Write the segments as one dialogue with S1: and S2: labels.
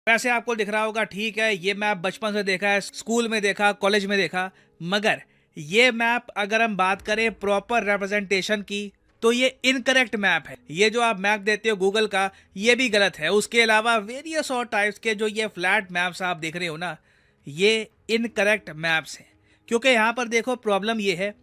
S1: वैसे आपको दिख रहा होगा, ठीक है ये मैप बचपन से देखा है, स्कूल में देखा, कॉलेज में देखा, मगर ये मैप अगर हम बात करें प्रॉपर रिप्रेजेंटेशन की तो ये इनकरेक्ट मैप है। ये जो आप मैप देते हो गूगल का, ये भी गलत है। उसके अलावा वेरियस और टाइप्स के जो ये फ्लैट मैप्स आप देख रहे हो ना, ये इनकरेक्ट मैप्स हैं। क्योंकि यहाँ पर देखो प्रॉब्लम ये है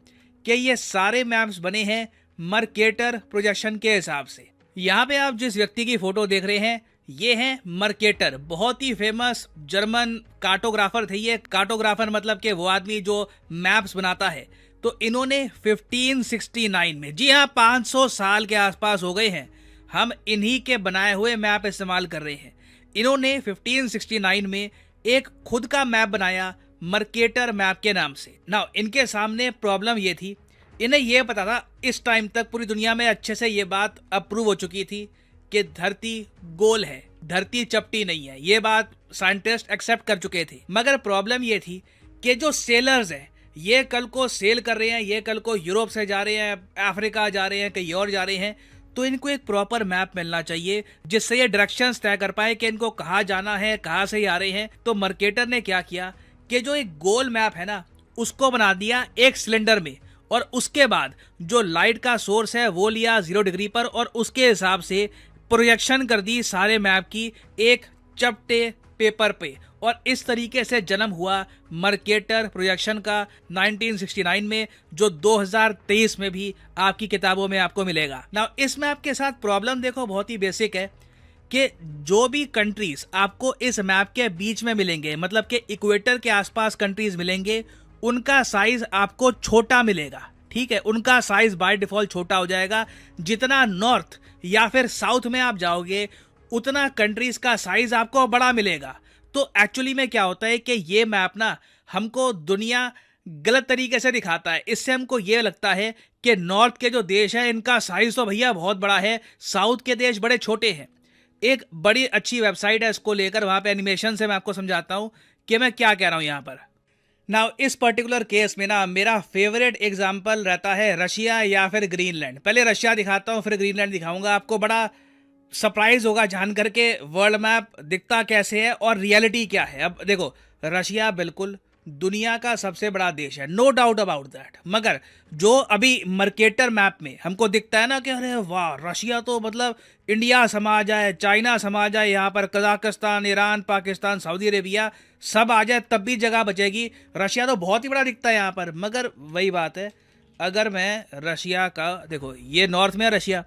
S1: कि ये सारे मैप्स बने हैं मर्केटर प्रोजेक्शन के हिसाब से। यहाँ पे आप जिस व्यक्ति की फोटो देख रहे हैं, ये हैं मर्केटर, बहुत ही फेमस जर्मन कार्टोग्राफर थे। ये कार्टोग्राफर मतलब कि वो आदमी जो मैप्स बनाता है। तो इन्होंने 1569 में, जी हाँ 500 साल के आसपास हो गए हैं, हम इन्हीं के बनाए हुए मैप इस्तेमाल कर रहे हैं। इन्होंने 1569 में एक खुद का मैप बनाया मर्केटर मैप के नाम से। नाउ इनके सामने प्रॉब्लम ये थी, इन्हें यह पता था, इस टाइम तक पूरी दुनिया में अच्छे से ये बात अप्रूव हो चुकी थी कि धरती गोल है, धरती चपटी नहीं है। ये बात साइंटिस्ट एक्सेप्ट कर चुके थे। मगर प्रॉब्लम ये थी कि जो सेलर्स हैं, ये कल को सेल कर रहे हैं, ये कल को यूरोप से जा रहे हैं, अफ्रीका जा रहे हैं, कहीं और जा रहे हैं, तो इनको एक प्रॉपर मैप मिलना चाहिए जिससे ये डायरेक्शंस तय कर पाए कि इनको कहाँ जाना है, कहाँ से आ रहे हैं। तो मर्केटर ने क्या किया कि जो एक गोल मैप है ना, उसको बना दिया एक सिलेंडर में, और उसके बाद जो लाइट का सोर्स है वो लिया 0 डिग्री पर, और उसके हिसाब से प्रोजेक्शन कर दी सारे मैप की एक चपटे पेपर पे। और इस तरीके से जन्म हुआ मर्केटर प्रोजेक्शन का 1969 में, जो 2023 में भी आपकी किताबों में आपको मिलेगा। ना इस मैप के साथ प्रॉब्लम देखो बहुत ही बेसिक है कि जो भी कंट्रीज आपको इस मैप के बीच में मिलेंगे, मतलब कि इक्वेटर के आसपास कंट्रीज मिलेंगे, उनका साइज आपको छोटा मिलेगा। ठीक है, उनका साइज बाय डिफॉल्ट छोटा हो जाएगा। जितना नॉर्थ या फिर साउथ में आप जाओगे, उतना कंट्रीज का साइज आपको बड़ा मिलेगा। तो एक्चुअली में क्या होता है कि ये मैप ना हमको दुनिया गलत तरीके से दिखाता है। इससे हमको ये लगता है कि नॉर्थ के जो देश है इनका साइज तो भैया बहुत बड़ा है, साउथ के देश बड़े छोटे हैं। एक बड़ी अच्छी वेबसाइट है इसको लेकर, वहां पे एनिमेशन से मैं आपको समझाता हूं कि मैं क्या कह रहा हूं यहां पर। नाउ इस पर्टिकुलर केस में ना मेरा फेवरेट एग्जांपल रहता है रशिया या फिर ग्रीनलैंड। पहले रशिया दिखाता हूँ, फिर ग्रीनलैंड दिखाऊंगा। आपको बड़ा सरप्राइज होगा जान करके वर्ल्ड मैप दिखता कैसे है और रियलिटी क्या है। अब देखो, रशिया बिल्कुल दुनिया का सबसे बड़ा देश है, नो डाउट अबाउट दैट। मगर जो अभी मर्केटर मैप में हमको दिखता है ना कि अरे वाह रशिया तो मतलब इंडिया समा जाए, चाइना समा जाए, यहाँ पर Kazakhstan, Iran, Pakistan, Saudi Arabia सब आ जाए तब भी जगह बचेगी, रशिया तो बहुत ही बड़ा दिखता है यहाँ पर। मगर वही बात है, अगर मैं रशिया का, देखो ये नॉर्थ में है रशिया,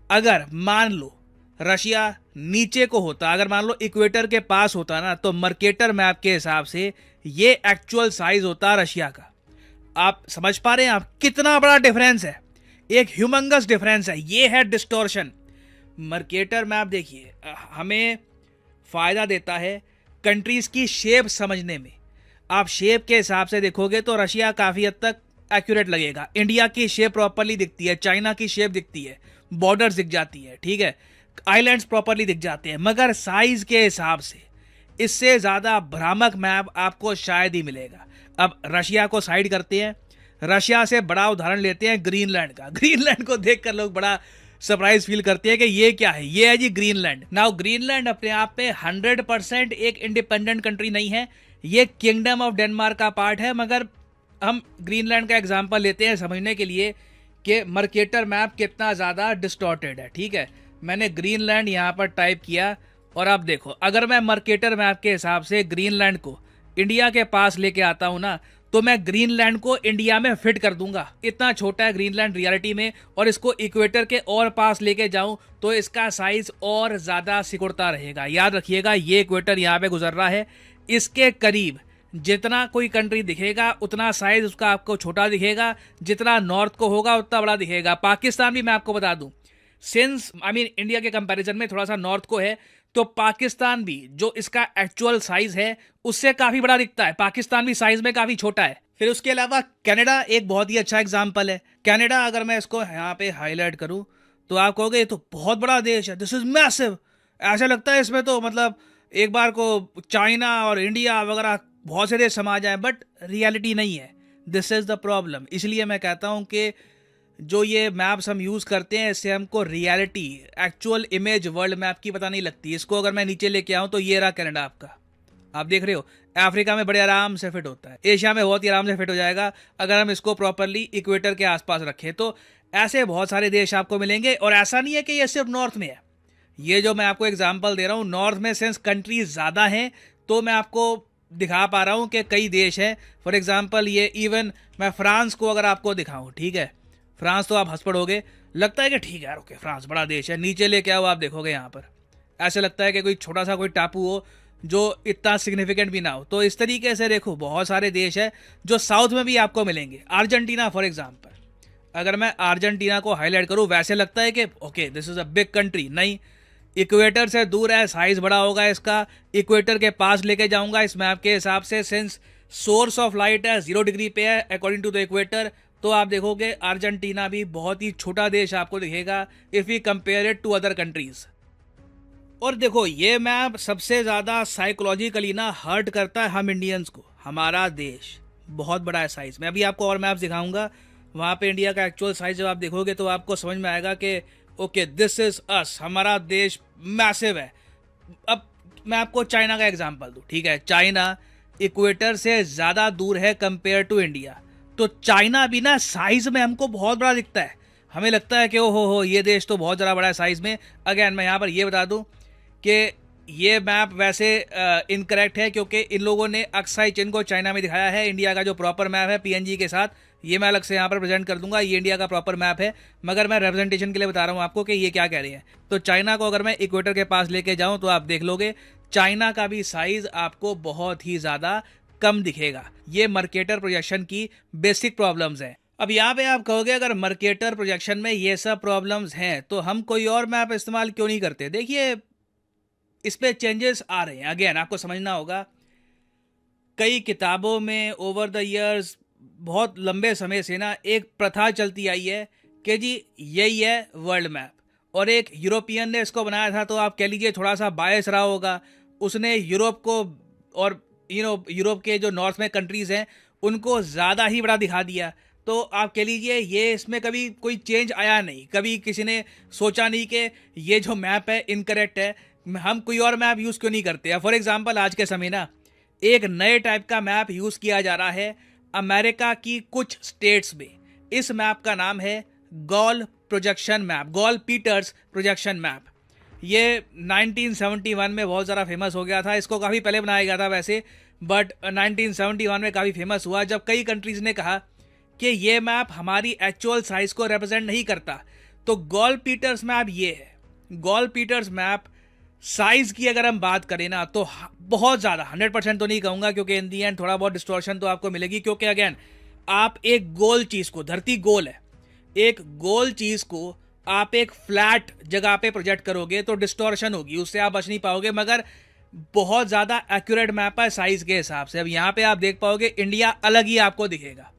S1: अगर मान लो रशिया नीचे को होता, अगर मान लो इक्वेटर के पास होता ना, तो मर्केटर मैप के हिसाब से ये एक्चुअल साइज होता रशिया का। आप समझ पा रहे हैं आप कितना बड़ा डिफरेंस है, एक ह्यूमंगस डिफरेंस है। ये है डिस्टॉर्शन। मर्केटर मैप देखिए हमें फायदा देता है कंट्रीज की शेप समझने में। आप शेप के हिसाब से देखोगे तो रशिया काफी हद तक एक्यूरेट लगेगा। इंडिया की शेप प्रॉपरली दिखती है, चाइना की शेप दिखती है, बॉर्डर्स दिख जाती है, ठीक है, आइलैंड्स प्रॉपरली दिख जाते हैं। मगर साइज के हिसाब से इससे ज्यादा भ्रामक मैप आपको शायद ही मिलेगा। अब रशिया को साइड करते हैं, रशिया से बड़ा उदाहरण लेते हैं ग्रीनलैंड का। ग्रीनलैंड को देखकर लोग बड़ा सरप्राइज फील करते हैं कि ये क्या है। ये है जी ग्रीनलैंड। नाउ ग्रीनलैंड अपने आप पे 100% एक इंडिपेंडेंट कंट्री नहीं है, ये किंगडम ऑफ डेनमार्क का पार्ट है। मगर हम ग्रीनलैंड का एग्जांपल लेते हैं समझने के लिए कि मर्केटर मैप कितना ज़्यादा डिस्टॉर्टेड है। ठीक है, मैंने ग्रीनलैंड यहाँ पर टाइप किया और अब देखो, अगर मैं मर्केटर मैप के हिसाब से ग्रीनलैंड को इंडिया के पास लेके आता हूँ ना, तो मैं ग्रीनलैंड को इंडिया में फिट कर दूंगा। इतना छोटा है ग्रीनलैंड रियलिटी में, और इसको इक्वेटर के और पास लेके जाऊं तो इसका साइज और ज़्यादा सिकुड़ता रहेगा। याद रखिएगा, ये इक्वेटर यहाँ पे गुजर रहा है, इसके करीब जितना कोई कंट्री दिखेगा उतना साइज उसका आपको छोटा दिखेगा, जितना नॉर्थ को होगा उतना बड़ा दिखेगा। पाकिस्तान भी मैं आपको बता दूं, सिंस इंडिया के कंपैरिजन में थोड़ा सा नॉर्थ को है, तो पाकिस्तान भी जो इसका एक्चुअल साइज है उससे काफी बड़ा दिखता है। पाकिस्तान भी साइज में काफी छोटा है। फिर उसके अलावा कनाडा एक बहुत ही अच्छा एग्जांपल है। कनाडा अगर मैं इसको यहाँ पे हाईलाइट करूँ तो आप कहोगे ये तो बहुत बड़ा देश है, दिस इज मैसिव। ऐसा लगता है इसमें तो मतलब एक बार को चाइना और इंडिया वगैरह बहुत से देश समा जाए, बट रियलिटी नहीं है। This is the problem. इसलिए मैं कहता हूँ कि जो ये मैप्स हम यूज़ करते हैं इससे हमको reality, actual image world map की पता नहीं लगती। इसको अगर मैं नीचे लेके आऊँ तो ये रहा कनाडा आपका, आप देख रहे हो। अफ्रीका में बड़े आराम से फिट होता है, एशिया में बहुत ही आराम से फिट हो जाएगा अगर हम इसको प्रॉपरली इक्वेटर के आसपास रखें। तो ऐसे बहुत सारे देश आपको मिलेंगे, और ऐसा नहीं है कि ये सिर्फ नॉर्थ में है। ये जो मैं आपको एग्जांपल दे रहा हूँ, नॉर्थ में सिंस कंट्रीज ज़्यादा हैं तो मैं आपको दिखा पा रहा हूँ कि कई देश हैं। फॉर एग्जांपल ये इवन मैं फ्रांस को अगर आपको दिखाऊँ, ठीक है, फ्रांस तो आप हंस पड़ोगे, लगता है कि ठीक है यार ओके फ्रांस बड़ा देश है। नीचे लेके आओ, आप देखोगे यहाँ पर ऐसे लगता है कि कोई छोटा सा कोई टापू हो जो इतना सिग्निफिकेंट भी ना हो। तो इस तरीके से देखो बहुत सारे देश है जो साउथ में भी आपको मिलेंगे। अर्जेंटीना फॉर एग्जांपल, अगर मैं अर्जेंटीना को हाईलाइट करूं, वैसे लगता है कि okay this is a big country, नहीं, इक्वेटर से दूर है, साइज बड़ा होगा इसका। इक्वेटर के पास लेके जाऊंगा इस मैप के हिसाब से, सिंस सोर्स ऑफ लाइट है 0 डिग्री पे है अकॉर्डिंग टू द इक्वेटर, तो आप देखोगे अर्जेंटीना भी बहुत ही छोटा देश आपको दिखेगा if you compare it to other countries. और देखो ये मैप सबसे ज़्यादा साइकोलॉजिकली ना हर्ट करता है हम इंडियंस को। हमारा देश बहुत बड़ा है साइज में, अभी आपको और मैप्स दिखाऊंगा, वहाँ पे इंडिया का एक्चुअल साइज जब आप देखोगे तो आपको समझ में आएगा कि ओके दिस इज अस, हमारा देश मैसिव है। अब मैं आपको चाइना का एग्जांपल दूं, ठीक है, चाइना इक्वेटर से ज़्यादा दूर है कंपेयर टू इंडिया, तो चाइना भी ना साइज में हमको बहुत बड़ा दिखता है। हमें लगता है कि ओ हो ये देश तो बहुत ज़्यादा बड़ा है साइज में। अगेन मैं यहाँ पर ये बता दूं कि ये मैप वैसे इनकरेक्ट है, क्योंकि इन लोगों ने अक्साई चिन्ह को चाइना में दिखाया है। इंडिया का जो प्रॉपर मैप है पीएनजी के साथ, ये मैं अलग से यहाँ पर प्रेजेंट कर दूंगा, ये इंडिया का प्रॉपर मैप है, मगर मैं रिप्रेजेंटेशन के लिए बता रहा हूँ आपको कि ये क्या कह रही है। तो चाइना को अगर मैं इक्वेटर के पास लेके जाऊँ तो आप देख लोगे चाइना का भी साइज आपको बहुत ही ज़्यादा कम दिखेगा। ये मर्केटर प्रोजेक्शन की बेसिक प्रॉब्लम्स हैं। अब यहाँ पे आप कहोगे अगर मर्केटर प्रोजेक्शन में ये सब प्रॉब्लम्स हैं तो हम कोई और मैप इस्तेमाल क्यों नहीं करते। देखिए इस पे चेंजेस आ रहे हैं। अगेन आपको समझना होगा, कई किताबों में ओवर द इयर्स बहुत लंबे समय से ना एक प्रथा चलती आई है कि जी यही है वर्ल्ड मैप, और एक यूरोपियन ने इसको बनाया था, तो आप कह लीजिए थोड़ा सा बायस रहा होगा, उसने यूरोप को और यूरोप के जो नॉर्थ में कंट्रीज़ हैं उनको ज़्यादा ही बड़ा दिखा दिया। तो आप कह लीजिए ये इसमें कभी कोई चेंज आया नहीं, कभी किसी ने सोचा नहीं कि ये जो मैप है इनकरेक्ट है, हम कोई और मैप यूज़ क्यों नहीं करते। फॉर एग्जांपल आज के समय ना एक नए टाइप का मैप यूज़ किया जा रहा है अमेरिका की कुछ स्टेट्स में। इस मैप का नाम है Gall projection map, Gall Peters projection map. ये 1971 में बहुत ज़्यादा फेमस हो गया था। इसको काफ़ी पहले बनाया गया था वैसे, बट 1971 में काफ़ी फेमस हुआ जब कई कंट्रीज़ ने कहा कि ये मैप हमारी एक्चुअल साइज़ को रिप्रेजेंट नहीं करता। तो गॉल पीटर्स मैप ये है। गॉल पीटर्स मैप साइज की अगर हम बात करें ना तो बहुत ज़्यादा, 100% तो नहीं कहूँगा क्योंकि इन दी एंड थोड़ा बहुत डिस्टॉर्शन तो आपको मिलेगी, क्योंकि अगेन आप एक गोल चीज़ को, धरती गोल है, एक गोल चीज़ को आप एक फ्लैट जगह पे प्रोजेक्ट करोगे तो डिस्टॉर्शन होगी, उससे आप बच नहीं पाओगे। मगर बहुत ज़्यादा एक्यूरेट मैप है साइज़ के हिसाब से। अब यहाँ पे आप देख पाओगे इंडिया अलग ही आपको दिखेगा,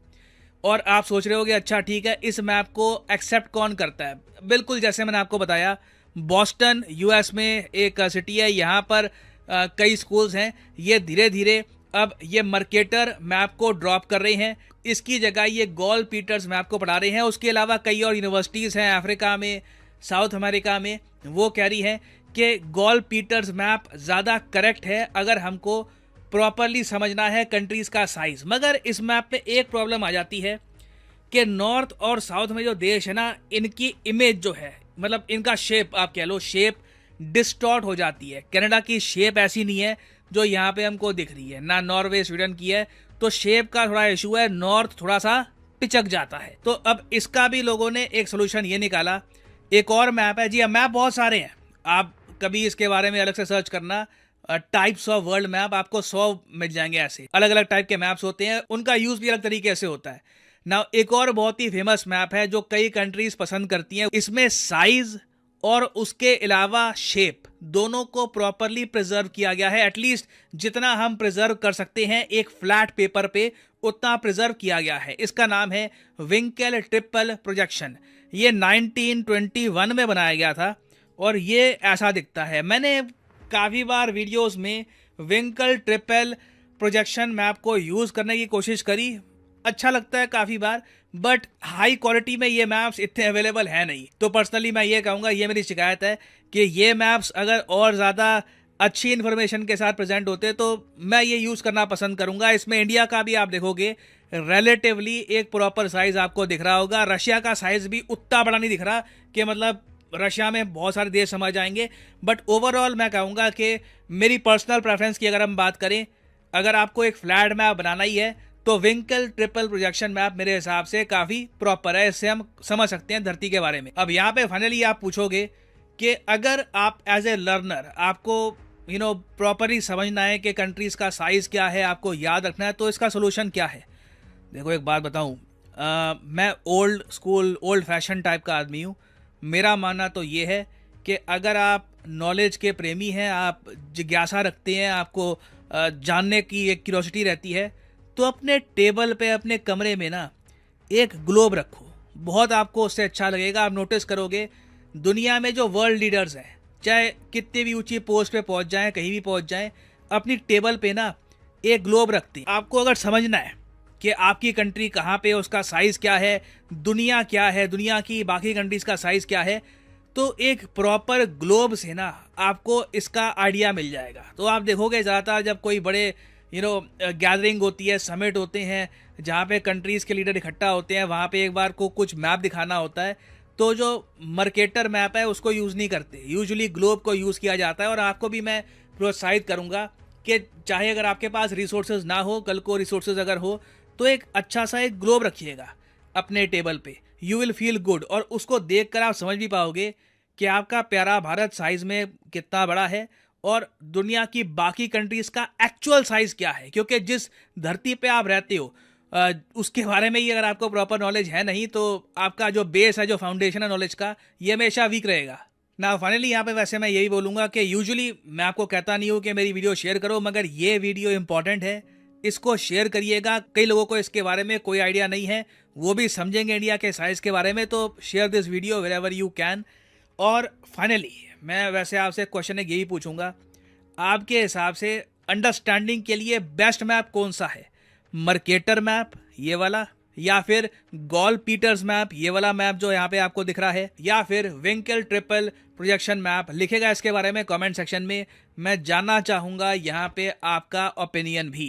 S1: और आप सोच रहे होगे अच्छा ठीक है इस मैप को एक्सेप्ट कौन करता है। बिल्कुल जैसे मैंने आपको बताया, बॉस्टन यूएस में एक सिटी है, यहाँ पर कई स्कूल्स हैं, ये धीरे धीरे अब ये मर्केटर मैप को ड्रॉप कर रहे हैं, इसकी जगह ये गॉल पीटर्स मैप को पढ़ा रहे हैं। उसके अलावा कई और यूनिवर्सिटीज़ हैं अफ्रीका में, साउथ अमेरिका में, वो कह रही हैं कि गॉल पीटर्स मैप ज़्यादा करेक्ट है अगर हमको प्रॉपरली समझना है कंट्रीज़ का साइज़। मगर इस मैप पे एक प्रॉब्लम आ जाती है कि नॉर्थ और साउथ में जो देश है ना, इनकी इमेज जो है, मतलब इनका शेप आप कह लो, शेप डिस्टॉर्ट हो जाती है। कनाडा की शेप ऐसी नहीं है जो यहाँ पे हमको दिख रही है, ना नॉर्वे स्वीडन की है, तो शेप का थोड़ा इशू है, नॉर्थ थोड़ा सा पिचक जाता है। तो अब इसका भी लोगों ने एक सोल्यूशन ये निकाला, एक और मैप है जी। अब मैप बहुत सारे हैं, आप कभी इसके बारे में अलग से सर्च करना, टाइप्स ऑफ वर्ल्ड मैप, आपको 100 मिल जाएंगे। ऐसे अलग अलग टाइप के मैप्स होते हैं, उनका यूज़ भी अलग तरीके से होता है ना। एक और बहुत ही फेमस मैप है जो कई कंट्रीज पसंद करती हैं, इसमें साइज और उसके अलावा शेप दोनों को प्रॉपरली प्रिजर्व किया गया है। एटलीस्ट जितना हम प्रिजर्व कर सकते हैं एक फ्लैट पेपर पे उतना प्रिजर्व किया गया है। इसका नाम है विंकेल ट्रिपल प्रोजेक्शन। ये 1921 में बनाया गया था और ये ऐसा दिखता है। मैंने काफ़ी बार वीडियोस में विंकेल ट्रिपल प्रोजेक्शन मैप को यूज़ करने की कोशिश करी, अच्छा लगता है काफ़ी बार, बट हाई क्वालिटी में ये मैप्स इतने अवेलेबल है नहीं। तो पर्सनली मैं ये कहूँगा, ये मेरी शिकायत है कि ये मैप्स अगर और ज़्यादा अच्छी इन्फॉर्मेशन के साथ प्रेजेंट होते तो मैं ये यूज़ करना पसंद करूँगा। इसमें इंडिया का भी आप देखोगे रिलेटिवली एक प्रॉपर साइज़ आपको दिख रहा होगा। रशिया का साइज़ भी उतना बड़ा नहीं दिख रहा कि मतलब रशिया में बहुत सारे देश समझ जाएंगे। बट ओवरऑल मैं कहूँगा कि मेरी पर्सनल प्रेफरेंस की अगर हम बात करें, अगर आपको एक फ्लैट मैप बनाना ही है तो विंकल ट्रिपल प्रोजेक्शन मैप मेरे हिसाब से काफ़ी प्रॉपर है। इससे हम समझ सकते हैं धरती के बारे में। अब यहाँ पे फाइनली आप पूछोगे कि अगर आप एज ए लर्नर आपको प्रॉपरली समझना है कि कंट्रीज़ का साइज़ क्या है, आपको याद रखना है, तो इसका सोल्यूशन क्या है। देखो एक बात बताऊँ, मैं old school old fashion type का आदमी हूँ। मेरा मानना तो ये है कि अगर आप नॉलेज के प्रेमी हैं, आप जिज्ञासा रखते हैं, आपको जानने की एक क्यूरोसिटी रहती है, तो अपने टेबल पे अपने कमरे में ना एक ग्लोब रखो। बहुत आपको उससे अच्छा लगेगा। आप नोटिस करोगे दुनिया में जो वर्ल्ड लीडर्स हैं, चाहे कितनी भी ऊंची पोस्ट पे पहुंच जाएं, कहीं भी पहुंच जाएं, अपनी टेबल पे ना एक ग्लोब रखते हैं। आपको अगर समझना है कि आपकी कंट्री कहाँ पे, उसका साइज़ क्या है, दुनिया क्या है, दुनिया की बाकी कंट्रीज़ का साइज़ क्या है, तो एक प्रॉपर ग्लोब से ना आपको इसका आइडिया मिल जाएगा। तो आप देखोगे ज़्यादातर जब कोई बड़े गैदरिंग होती है, समिट होते हैं, जहाँ पे कंट्रीज़ के लीडर इकट्ठा होते हैं, वहाँ पे एक बार को कुछ मैप दिखाना होता है, तो जो मर्केटर मैप है उसको यूज़ नहीं करते, यूजुअली ग्लोब को यूज़ किया जाता है। और आपको भी मैं प्रोत्साहित करूँगा कि चाहे अगर आपके पास रिसोर्सेज ना हो, कल को रिसोर्सेज अगर हो, तो एक अच्छा सा एक ग्लोब रखिएगा अपने टेबल पे। यू विल फील गुड, और उसको देख कर आप समझ भी पाओगे कि आपका प्यारा भारत साइज़ में कितना बड़ा है और दुनिया की बाकी कंट्रीज़ का एक्चुअल साइज़ क्या है। क्योंकि जिस धरती पे आप रहते हो उसके बारे में ही अगर आपको प्रॉपर नॉलेज है नहीं, तो आपका जो बेस है, जो फाउंडेशन है नॉलेज का, ये हमेशा वीक रहेगा ना। फाइनली यहाँ पे वैसे मैं यही बोलूँगा कि यूजुअली मैं आपको कहता नहीं हूँ कि मेरी वीडियो शेयर करो, मगर ये वीडियो इंपॉर्टेंट है, इसको शेयर करिएगा। कई लोगों को इसके बारे में कोई आइडिया नहीं है, वो भी समझेंगे इंडिया के साइज़ के बारे में। तो share this video wherever you can. और फाइनली मैं वैसे आपसे क्वेश्चन एक यही पूछूंगा, आपके हिसाब से अंडरस्टैंडिंग के लिए बेस्ट मैप कौन सा है? मर्केटर मैप ये वाला, या फिर गॉल पीटर्स मैप ये वाला मैप जो यहाँ पे आपको दिख रहा है, या फिर विंकल ट्रिपल प्रोजेक्शन मैप? लिखेगा इसके बारे में कमेंट सेक्शन में। मैं जानना चाहूँगा यहाँ पे आपका ओपिनियन भी।